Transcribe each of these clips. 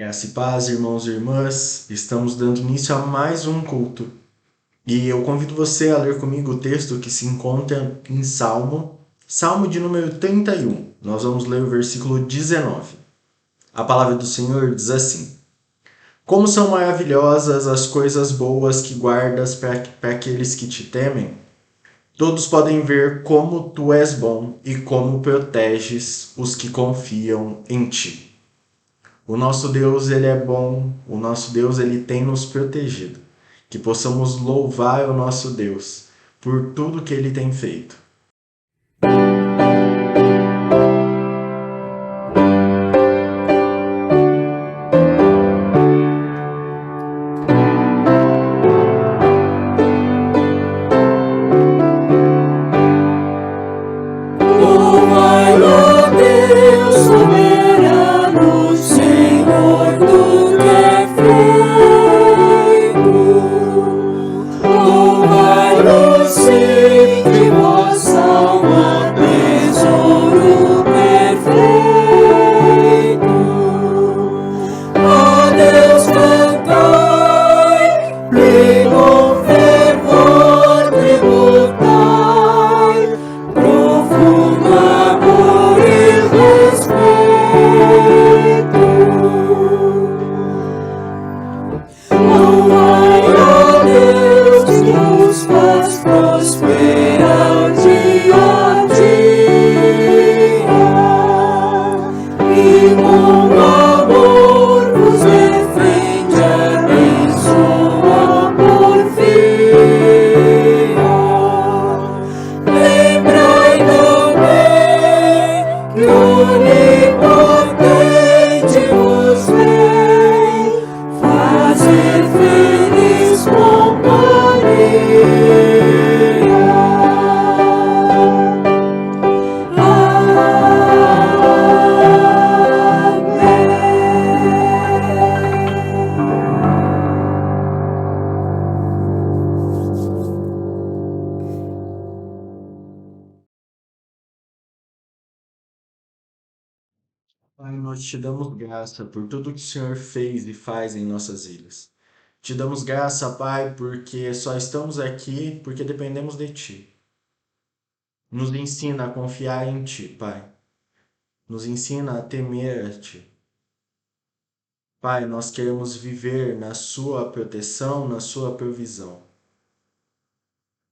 Graça e paz, irmãos e irmãs, estamos dando início a mais um culto. E eu convido você a ler comigo o texto que se encontra em Salmo de número 31. Nós vamos ler o versículo 19. A palavra do Senhor diz assim: Como são maravilhosas as coisas boas que guardas para aqueles que te temem. Todos podem ver como tu és bom e como proteges os que confiam em ti. O nosso Deus, ele é bom, o nosso Deus, ele tem nos protegido. Que possamos louvar o nosso Deus por tudo que ele tem feito. Pai, nós te damos graça por tudo que o Senhor fez e faz em nossas vidas. Te damos graça, Pai, porque só estamos aqui porque dependemos de Ti. Nos ensina a confiar em Ti, Pai. Nos ensina a temer a Ti. Pai, nós queremos viver na Sua proteção, na Sua provisão.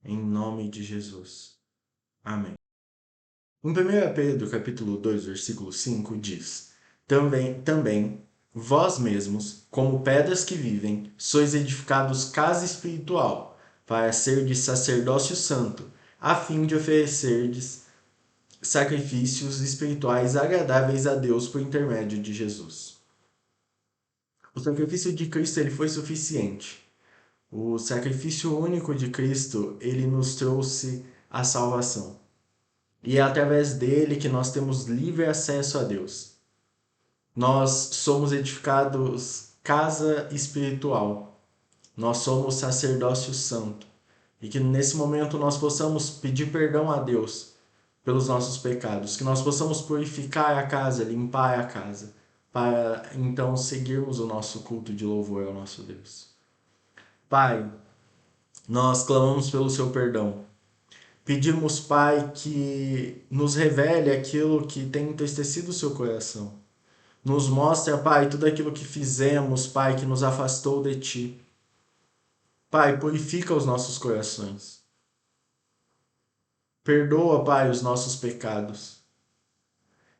Em nome de Jesus. Amém. Em 1 Pedro, capítulo 2, versículo 5, diz: Também, vós mesmos, como pedras que vivem, sois edificados casa espiritual, para ser de sacerdócio santo, a fim de oferecerdes sacrifícios espirituais agradáveis a Deus por intermédio de Jesus. O sacrifício de Cristo ele foi suficiente. O sacrifício único de Cristo, ele nos trouxe a salvação. E é através dele que nós temos livre acesso a Deus. Nós somos edificados casa espiritual. Nós somos sacerdócio santo. E que nesse momento nós possamos pedir perdão a Deus pelos nossos pecados. Que nós possamos purificar a casa, limpar a casa. Para então seguirmos o nosso culto de louvor ao nosso Deus. Pai, nós clamamos pelo seu perdão. Pedimos, Pai, que nos revele aquilo que tem entristecido o seu coração. Nos mostra, Pai, tudo aquilo que fizemos, Pai, que nos afastou de Ti. Pai, purifica os nossos corações. Perdoa, Pai, os nossos pecados.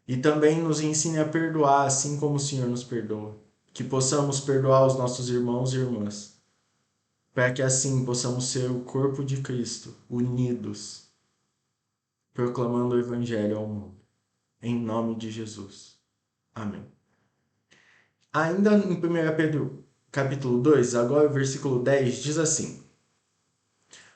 E também nos ensine a perdoar, assim como o Senhor nos perdoa. Que possamos perdoar os nossos irmãos e irmãs. Para que assim possamos ser o corpo de Cristo, unidos, proclamando o Evangelho ao mundo. Em nome de Jesus. Amém. Ainda em 1 Pedro capítulo 2, agora o versículo 10, diz assim: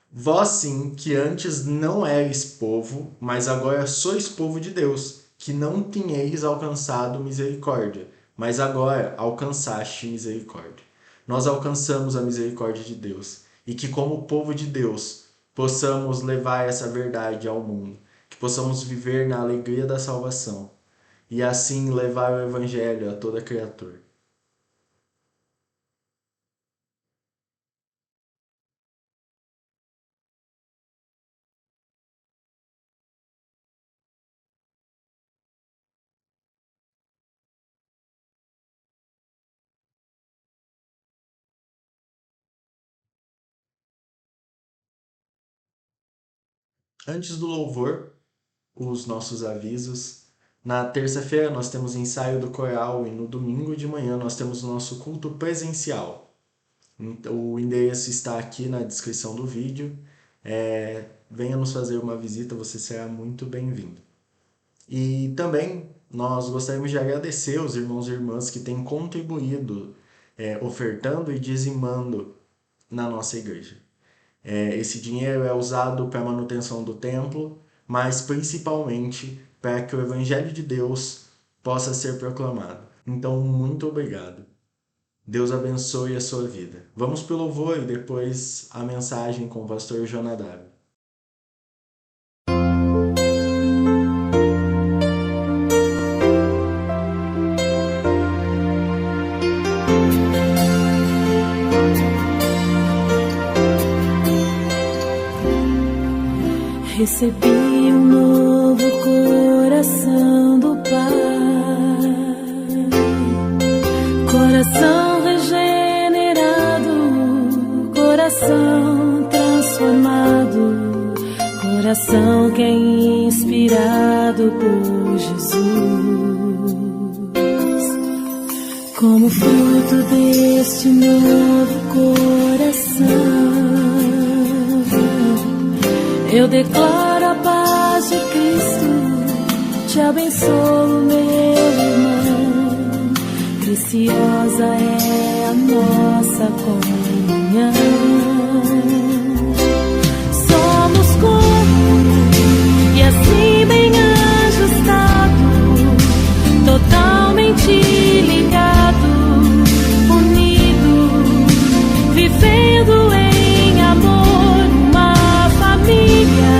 Vós sim, que antes não erais povo, mas agora sois povo de Deus, que não tinhais alcançado misericórdia, mas agora alcançaste misericórdia. Nós alcançamos a misericórdia de Deus, e que como povo de Deus, possamos levar essa verdade ao mundo, que possamos viver na alegria da salvação, e assim levar o Evangelho a toda criatura. Antes do louvor, os nossos avisos. Na terça-feira nós temos ensaio do coral e no domingo de manhã nós temos o nosso culto presencial. O endereço está aqui na descrição do vídeo. Venha nos fazer uma visita, você será muito bem-vindo. E também nós gostaríamos de agradecer os irmãos e irmãs que têm contribuído, ofertando e dizimando na nossa igreja. Esse dinheiro é usado para a manutenção do templo, mas principalmente para que o Evangelho de Deus possa ser proclamado. Então, muito obrigado. Deus abençoe a sua vida. Vamos pelo louvor e depois a mensagem com o pastor Jonadab. Recebi um novo coração do Pai, coração regenerado, coração transformado, coração que é inspirado por Jesus. Como fruto deste novo coração, eu declaro a paz de Cristo, te abençoo, meu irmão. Preciosa é a nossa comunhão. Somos corpo e assim bem ajustado, totalmente ligado, unido, vivendo em amor, uma família,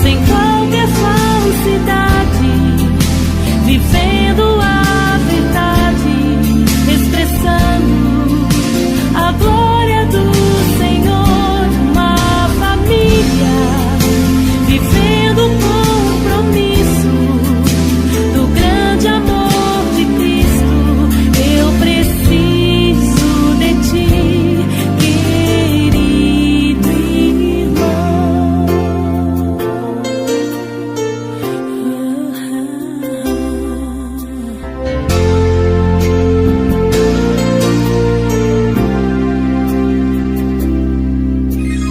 sem qualquer falsidade, vivendo a verdade, expressando a glória do Senhor, uma família, vivendo o compromisso do grande amor de Cristo. Eu preciso de ti, querido irmão.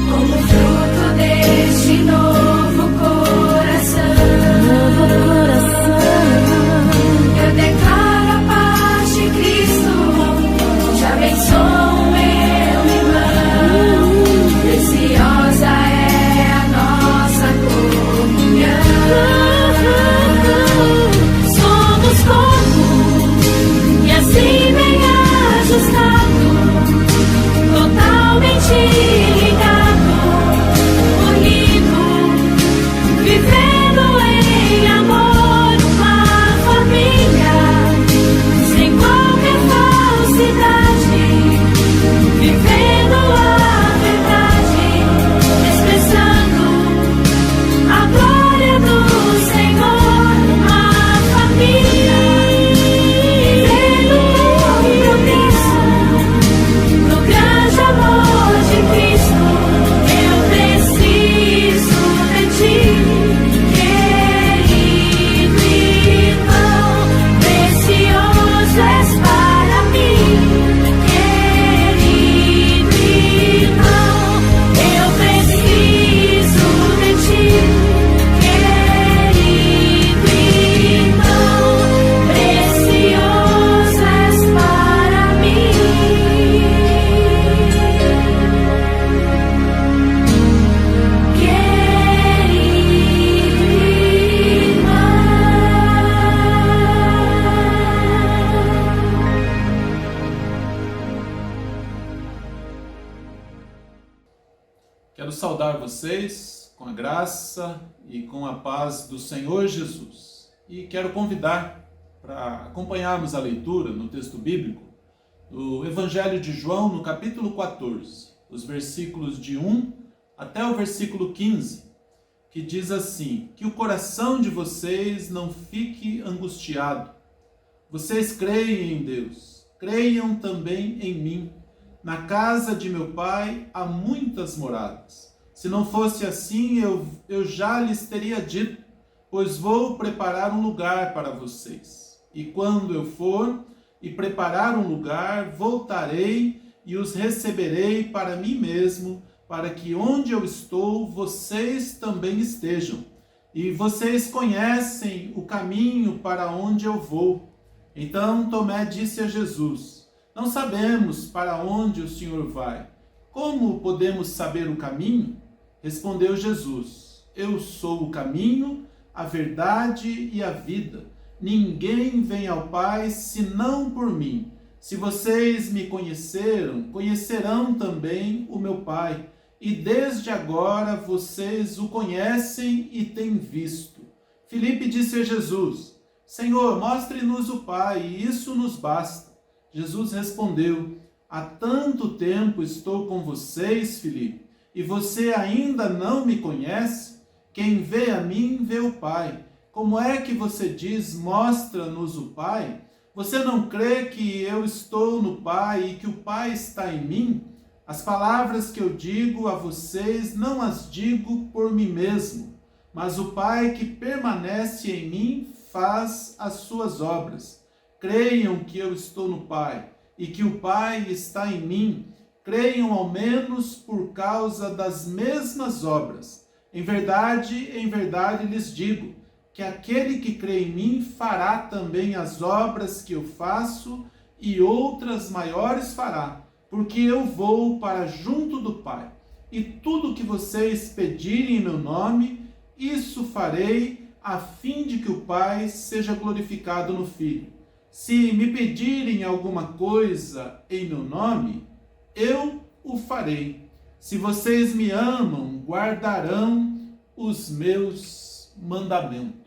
Como fruto deste novo coração, eu declaro a paz de Cristo, te abençoo, meu irmão. Preciosa é a nossa comunhão. Somos corpo e assim bem ajustado, totalmente ligado, unido, vivendo em amor, uma família, sem qualquer falsidade, vivendo a verdade, expressando a glória do Senhor, uma família, vivendo o compromisso do grande amor de Cristo. Eu preciso de ti, querido irmão. Precioso és para mim, querido irmão. Eu preciso de ti, querido irmão. Precioso és para mim, Quero saudar vocês com a graça e com a paz do Senhor Jesus. E quero convidar para acompanharmos a leitura no texto bíblico do Evangelho de João, no capítulo 14, os versículos de 1 até o versículo 15, que diz assim: que o coração de vocês não fique angustiado. Vocês creem em Deus, creiam também em mim. Na casa de meu Pai há muitas moradas. Se não fosse assim, eu já lhes teria dito, pois vou preparar um lugar para vocês. E quando eu for e preparar um lugar, voltarei e os receberei para mim mesmo, para que onde eu estou, vocês também estejam. E vocês conhecem o caminho para onde eu vou. Então Tomé disse a Jesus: não sabemos para onde o Senhor vai. Como podemos saber o caminho? Respondeu Jesus: eu sou o caminho, a verdade e a vida. Ninguém vem ao Pai senão por mim. Se vocês me conheceram, conhecerão também o meu Pai. E desde agora vocês o conhecem e têm visto. Filipe disse a Jesus: Senhor, mostre-nos o Pai, e isso nos basta. Jesus respondeu: há tanto tempo estou com vocês, Filipe, e você ainda não me conhece? Quem vê a mim, vê o Pai. Como é que você diz, mostra-nos o Pai? Você não crê que eu estou no Pai e que o Pai está em mim? As palavras que eu digo a vocês não as digo por mim mesmo, mas o Pai que permanece em mim faz as suas obras. Creiam que eu estou no Pai e que o Pai está em mim. Creiam ao menos por causa das mesmas obras. Em verdade lhes digo que aquele que crê em mim fará também as obras que eu faço e outras maiores fará, porque eu vou para junto do Pai. E tudo que vocês pedirem em meu nome, isso farei, a fim de que o Pai seja glorificado no Filho. Se me pedirem alguma coisa em meu nome, eu o farei. Se vocês me amam, guardarão os meus mandamentos.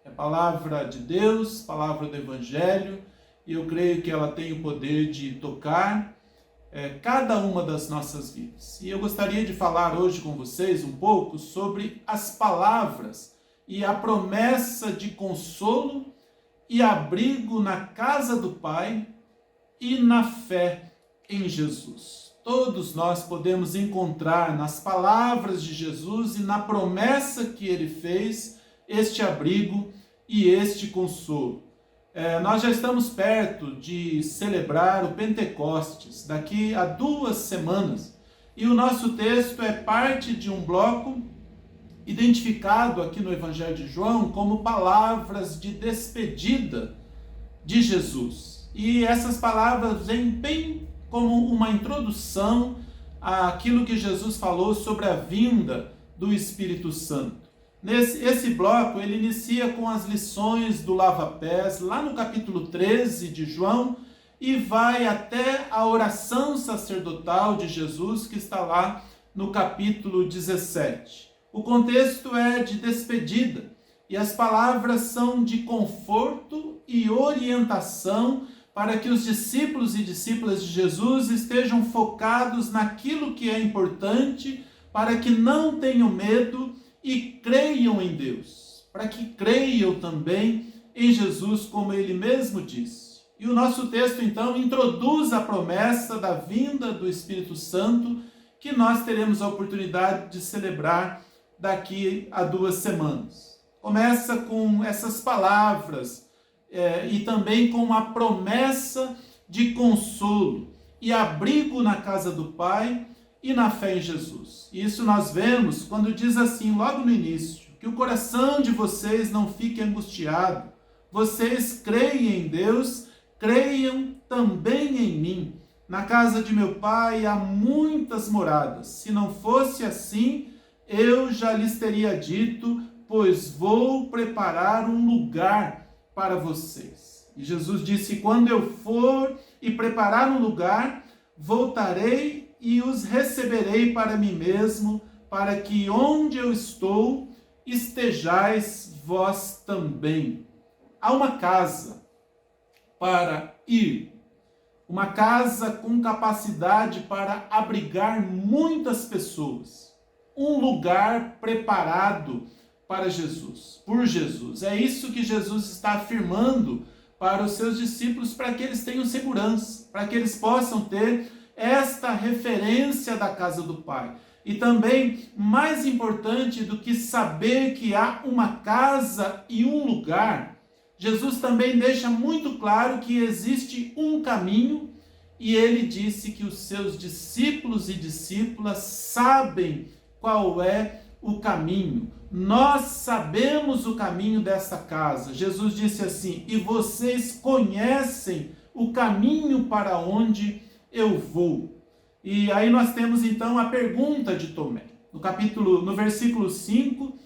É palavra de Deus, palavra do Evangelho, e eu creio que ela tem o poder de tocar cada uma das nossas vidas. E eu gostaria de falar hoje com vocês um pouco sobre as palavras e a promessa de consolo e abrigo na casa do Pai e na fé em Jesus. Todos nós podemos encontrar nas palavras de Jesus e na promessa que ele fez este abrigo e este consolo. Nós já estamos perto de celebrar o Pentecostes, daqui a 2 semanas. E o nosso texto é parte de um bloco identificado aqui no Evangelho de João como palavras de despedida de Jesus. E essas palavras vêm bem como uma introdução àquilo que Jesus falou sobre a vinda do Espírito Santo. Esse bloco, ele inicia com as lições do lava-pés, lá no capítulo 13 de João, e vai até a oração sacerdotal de Jesus, que está lá no capítulo 17. O contexto é de despedida, e as palavras são de conforto e orientação para que os discípulos e discípulas de Jesus estejam focados naquilo que é importante, para que não tenham medo e creiam em Deus, para que creiam também em Jesus, como ele mesmo disse. E o nosso texto, então, introduz a promessa da vinda do Espírito Santo, que nós teremos a oportunidade de celebrar daqui a 2 semanas. Começa com essas palavras e também com a promessa de consolo e abrigo na casa do Pai e na fé em Jesus. Isso nós vemos quando diz assim, logo no início, que o coração de vocês não fique angustiado. Vocês creem em Deus, creiam também em mim. Na casa de meu Pai há muitas moradas. Se não fosse assim, eu já lhes teria dito, pois vou preparar um lugar para vocês. E Jesus disse, quando eu for e preparar um lugar, voltarei e os receberei para mim mesmo, para que onde eu estou, estejais vós também. Há uma casa para ir, uma casa com capacidade para abrigar muitas pessoas, um lugar preparado para Jesus, por Jesus. É isso que Jesus está afirmando para os seus discípulos, para que eles tenham segurança, para que eles possam ter esta referência da casa do Pai. E também, mais importante do que saber que há uma casa e um lugar, Jesus também deixa muito claro que existe um caminho, e ele disse que os seus discípulos e discípulas sabem qual é o caminho. Nós sabemos o caminho desta casa. Jesus disse assim: e vocês conhecem o caminho para onde eu vou. E aí nós temos então a pergunta de Tomé. No versículo 5,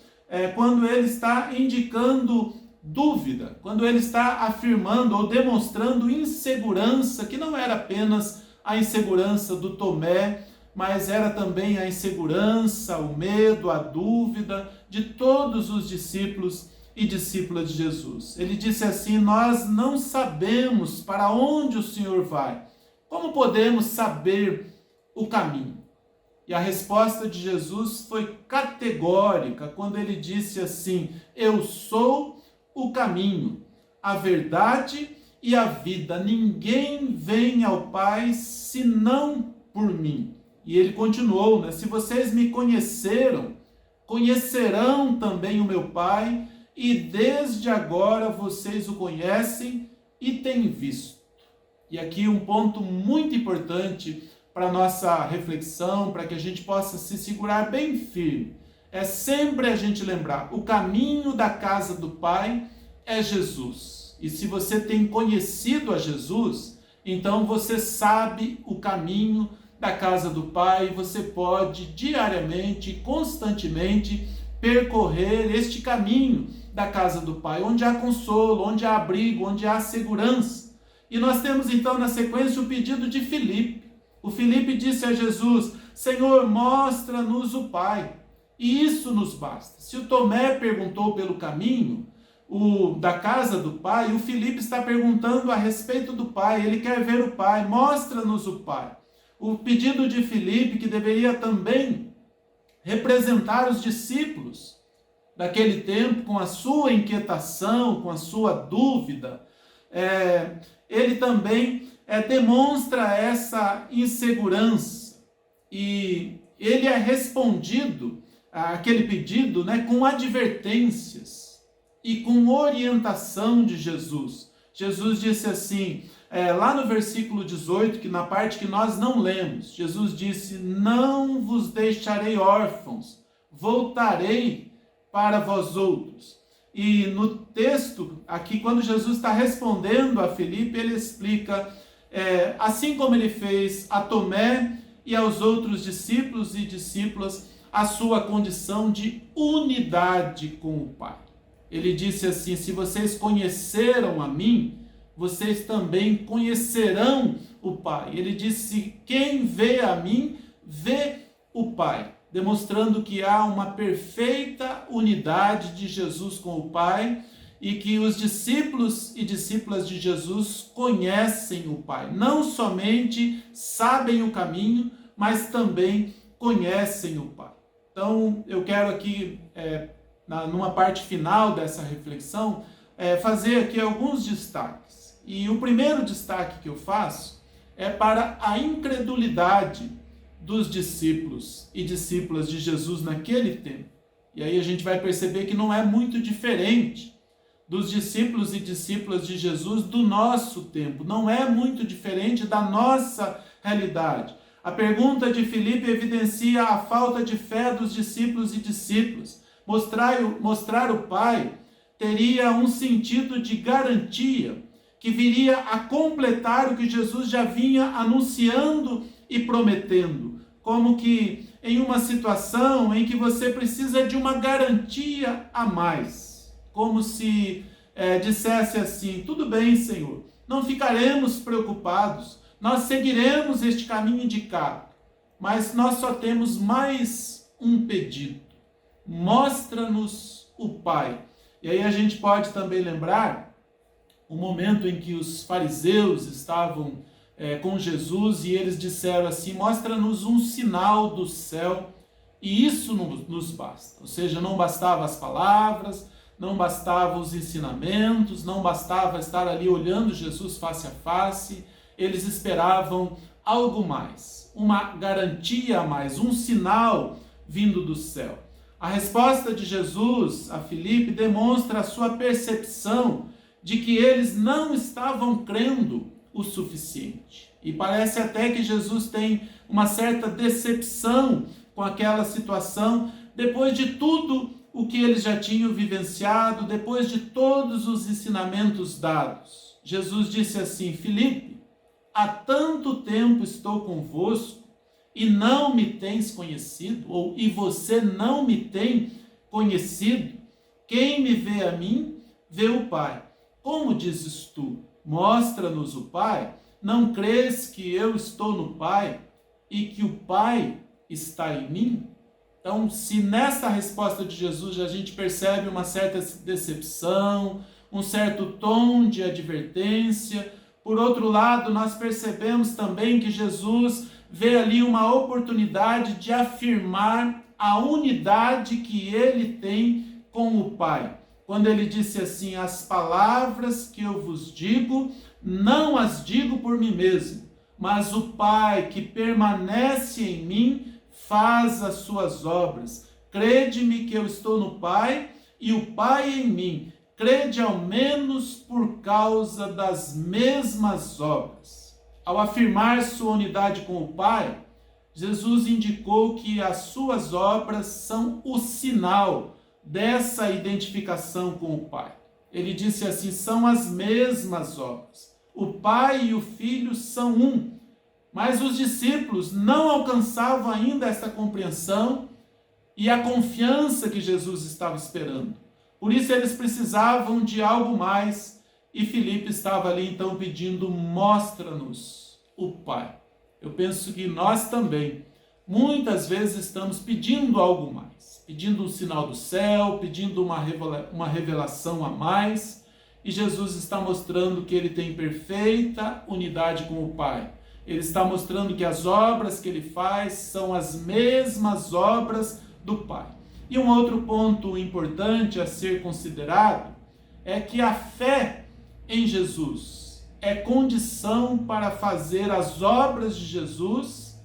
quando ele está indicando dúvida, quando ele está afirmando ou demonstrando insegurança, que não era apenas a insegurança do Tomé, mas era também a insegurança, o medo, a dúvida de todos os discípulos e discípulas de Jesus. Ele disse assim: nós não sabemos para onde o Senhor vai. Como podemos saber o caminho? E a resposta de Jesus foi categórica quando ele disse assim: eu sou o caminho, a verdade e a vida. Ninguém vem ao Pai senão por mim. E ele continuou, né? Se vocês me conheceram, conhecerão também o meu Pai, e desde agora vocês o conhecem e têm visto. E aqui um ponto muito importante para a nossa reflexão, para que a gente possa se segurar bem firme. É sempre a gente lembrar, o caminho da casa do Pai é Jesus. E se você tem conhecido a Jesus, então você sabe o caminho da casa do Pai, você pode diariamente, constantemente percorrer este caminho da casa do Pai, onde há consolo, onde há abrigo, onde há segurança. E nós temos então na sequência o pedido de Filipe. O Filipe disse a Jesus: Senhor, mostra-nos o Pai. E isso nos basta. Se o Tomé perguntou pelo caminho da casa do Pai, o Filipe está perguntando a respeito do Pai. Ele quer ver o Pai. Mostra-nos o Pai. O pedido de Filipe, que deveria também representar os discípulos daquele tempo, com a sua inquietação, com a sua dúvida, ele também demonstra essa insegurança. E ele é respondido àquele pedido, né, com advertências e com orientação de Jesus. Jesus disse assim, lá no versículo 18, que na parte que nós não lemos, Jesus disse: não vos deixarei órfãos, voltarei para vós outros. E no texto, aqui, quando Jesus está respondendo a Filipe, ele explica, assim como ele fez a Tomé e aos outros discípulos e discípulas, a sua condição de unidade com o Pai. Ele disse assim: se vocês conheceram a mim, vocês também conhecerão o Pai. Ele disse: quem vê a mim, vê o Pai. Demonstrando que há uma perfeita unidade de Jesus com o Pai e que os discípulos e discípulas de Jesus conhecem o Pai. Não somente sabem o caminho, mas também conhecem o Pai. Então, eu quero aqui, numa parte final dessa reflexão, fazer aqui alguns destaques. E o primeiro destaque que eu faço é para a incredulidade dos discípulos e discípulas de Jesus naquele tempo. E aí a gente vai perceber que não é muito diferente dos discípulos e discípulas de Jesus do nosso tempo. Não é muito diferente da nossa realidade. A pergunta de Filipe evidencia a falta de fé dos discípulos e discípulas. Mostrar o Pai teria um sentido de garantia, que viria a completar o que Jesus já vinha anunciando e prometendo, como que em uma situação em que você precisa de uma garantia a mais, como se dissesse assim: tudo bem, Senhor, não ficaremos preocupados, nós seguiremos este caminho indicado, mas nós só temos mais um pedido: mostra-nos o Pai. E aí a gente pode também lembrar o momento em que os fariseus estavam com Jesus e eles disseram assim: mostra-nos um sinal do céu, e isso nos basta. Ou seja, não bastava as palavras, não bastavam os ensinamentos, não bastava estar ali olhando Jesus face a face, eles esperavam algo mais, uma garantia a mais, um sinal vindo do céu. A resposta de Jesus a Filipe demonstra a sua percepção de que eles não estavam crendo o suficiente. E parece até que Jesus tem uma certa decepção com aquela situação, depois de tudo o que eles já tinham vivenciado, depois de todos os ensinamentos dados. Jesus disse assim: Filipe, há tanto tempo estou convosco e não me tens conhecido, ou e você não me tem conhecido? Quem me vê a mim, vê o Pai. Como dizes tu, mostra-nos o Pai? Não crês que eu estou no Pai e que o Pai está em mim? Então, se nessa resposta de Jesus a gente percebe uma certa decepção, um certo tom de advertência, por outro lado, nós percebemos também que Jesus vê ali uma oportunidade de afirmar a unidade que ele tem com o Pai. Quando ele disse assim: as palavras que eu vos digo, não as digo por mim mesmo, mas o Pai que permanece em mim faz as suas obras. Crede-me que eu estou no Pai e o Pai em mim. Crede ao menos por causa das mesmas obras. Ao afirmar sua unidade com o Pai, Jesus indicou que as suas obras são o sinal dessa identificação com o Pai. Ele disse assim: são as mesmas obras. O Pai e o Filho são um. Mas os discípulos não alcançavam ainda essa compreensão e a confiança que Jesus estava esperando. Por isso eles precisavam de algo mais, e Filipe estava ali então pedindo: mostra-nos o Pai. Eu penso que nós também, muitas vezes, estamos pedindo algo mais, pedindo um sinal do céu, pedindo uma revelação a mais, e Jesus está mostrando que ele tem perfeita unidade com o Pai. Ele está mostrando que as obras que ele faz são as mesmas obras do Pai. E um outro ponto importante a ser considerado é que a fé em Jesus é condição para fazer as obras de Jesus,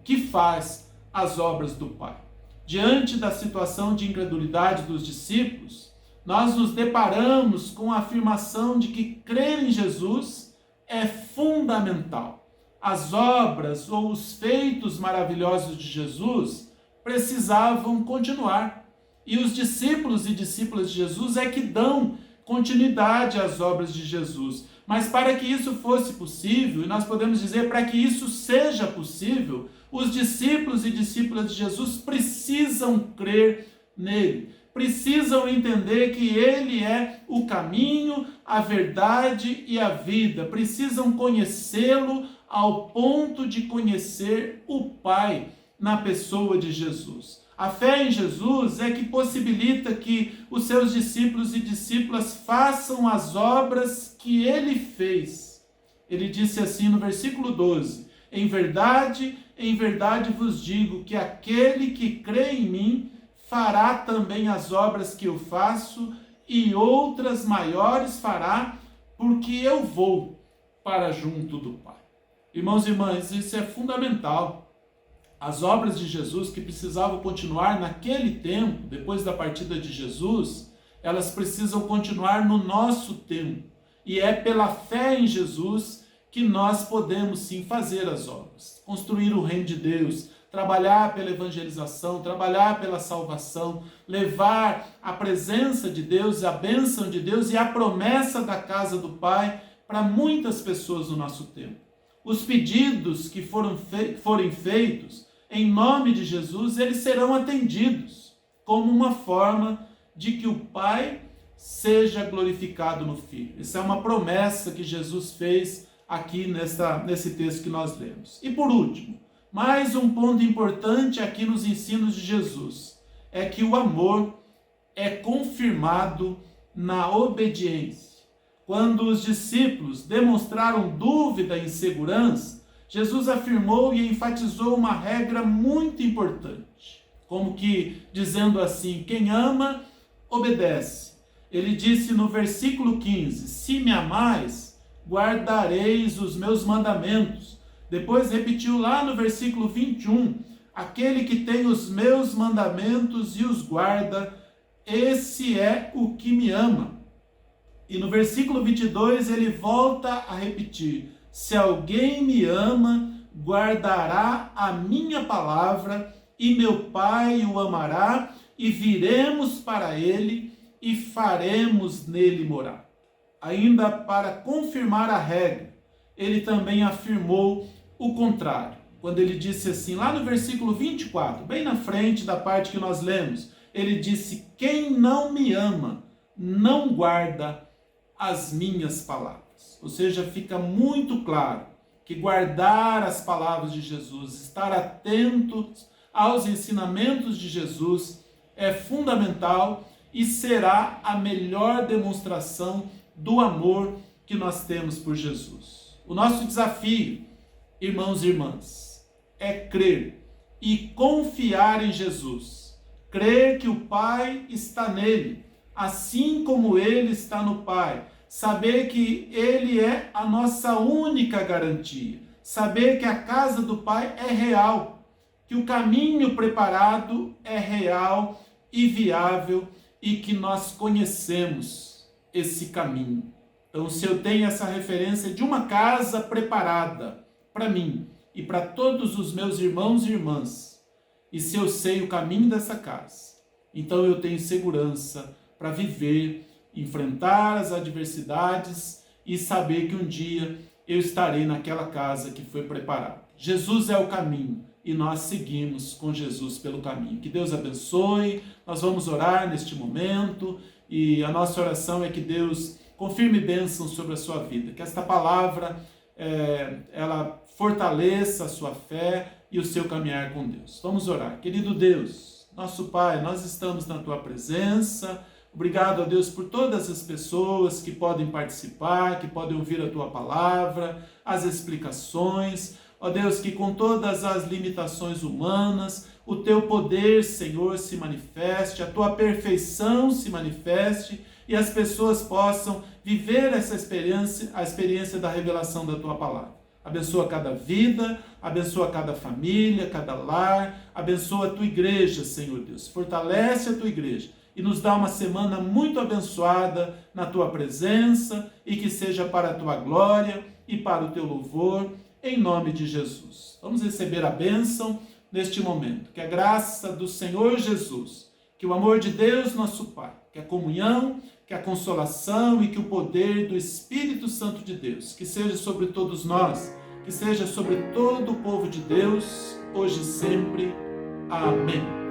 que faz as obras do Pai. Diante da situação de incredulidade dos discípulos, nós nos deparamos com a afirmação de que crer em Jesus é fundamental. As obras ou os feitos maravilhosos de Jesus precisavam continuar. E os discípulos e discípulas de Jesus é que dão continuidade às obras de Jesus. Mas para que isso fosse possível, e nós podemos dizer, para que isso seja possível, os discípulos e discípulas de Jesus precisam crer nele. Precisam entender que ele é o caminho, a verdade e a vida. Precisam conhecê-lo ao ponto de conhecer o Pai na pessoa de Jesus. A fé em Jesus é que possibilita que os seus discípulos e discípulas façam as obras que ele fez. Ele disse assim no versículo 12: em verdade vos digo que aquele que crê em mim fará também as obras que eu faço, e outras maiores fará, porque eu vou para junto do Pai. Irmãos e irmãs, isso é fundamental. As obras de Jesus, que precisavam continuar naquele tempo, depois da partida de Jesus, elas precisam continuar no nosso tempo. E é pela fé em Jesus que nós podemos sim fazer as obras, construir o reino de Deus, trabalhar pela evangelização, trabalhar pela salvação, levar a presença de Deus, a bênção de Deus e a promessa da casa do Pai para muitas pessoas no nosso tempo. Os pedidos que forem feitos em nome de Jesus, eles serão atendidos como uma forma de que o Pai seja glorificado no Filho. Essa é uma promessa que Jesus fez aqui nesse texto que nós lemos. E por último, mais um ponto importante aqui nos ensinos de Jesus é que o amor é confirmado na obediência. Quando os discípulos demonstraram dúvida e insegurança, Jesus afirmou e enfatizou uma regra muito importante, como que dizendo assim: quem ama, obedece. Ele disse no versículo 15: se me amais, guardareis os meus mandamentos. Depois repetiu lá no versículo 21, aquele que tem os meus mandamentos e os guarda, esse é o que me ama. E no versículo 22 ele volta a repetir, se alguém me ama, guardará a minha palavra, e meu Pai o amará, e viremos para ele, e faremos nele morar. Ainda para confirmar a regra, ele também afirmou o contrário, quando ele disse assim, lá no versículo 24, bem na frente da parte que nós lemos, ele disse, quem não me ama, não guarda as minhas palavras. Ou seja, fica muito claro que guardar as palavras de Jesus, estar atentos aos ensinamentos de Jesus é fundamental e será a melhor demonstração do amor que nós temos por Jesus. O nosso desafio, irmãos e irmãs, é crer e confiar em Jesus. Crer que o Pai está nele, assim como ele está no Pai. Saber que ele é a nossa única garantia. Saber que a casa do Pai é real. Que o caminho preparado é real e viável e que nós conhecemos esse caminho. Então, se eu tenho essa referência de uma casa preparada para mim e para todos os meus irmãos e irmãs, e se eu sei o caminho dessa casa, então eu tenho segurança para viver, enfrentar as adversidades e saber que um dia eu estarei naquela casa que foi preparada. Jesus é o caminho e nós seguimos com Jesus pelo caminho. Que Deus abençoe, nós vamos orar neste momento e a nossa oração é que Deus confirme bênçãos sobre a sua vida, que esta palavra ela fortaleça a sua fé e o seu caminhar com Deus. Vamos orar. Querido Deus, nosso Pai, nós estamos na Tua presença. Obrigado a Deus por todas as pessoas que podem participar, que podem ouvir a Tua palavra, as explicações. Ó Deus, que com todas as limitações humanas, o Teu poder, Senhor, se manifeste, a Tua perfeição se manifeste e as pessoas possam viver essa experiência, a experiência da revelação da Tua palavra. Abençoa cada vida, abençoa cada família, cada lar, abençoa a Tua igreja, Senhor Deus. Fortalece a Tua igreja e nos dá uma semana muito abençoada na Tua presença e que seja para a Tua glória e para o Teu louvor, em nome de Jesus. Vamos receber a bênção neste momento. Que a graça do Senhor Jesus, que o amor de Deus, nosso Pai, que a comunhão, que a consolação e que o poder do Espírito Santo de Deus, que seja sobre todos nós, que seja sobre todo o povo de Deus, hoje e sempre. Amém.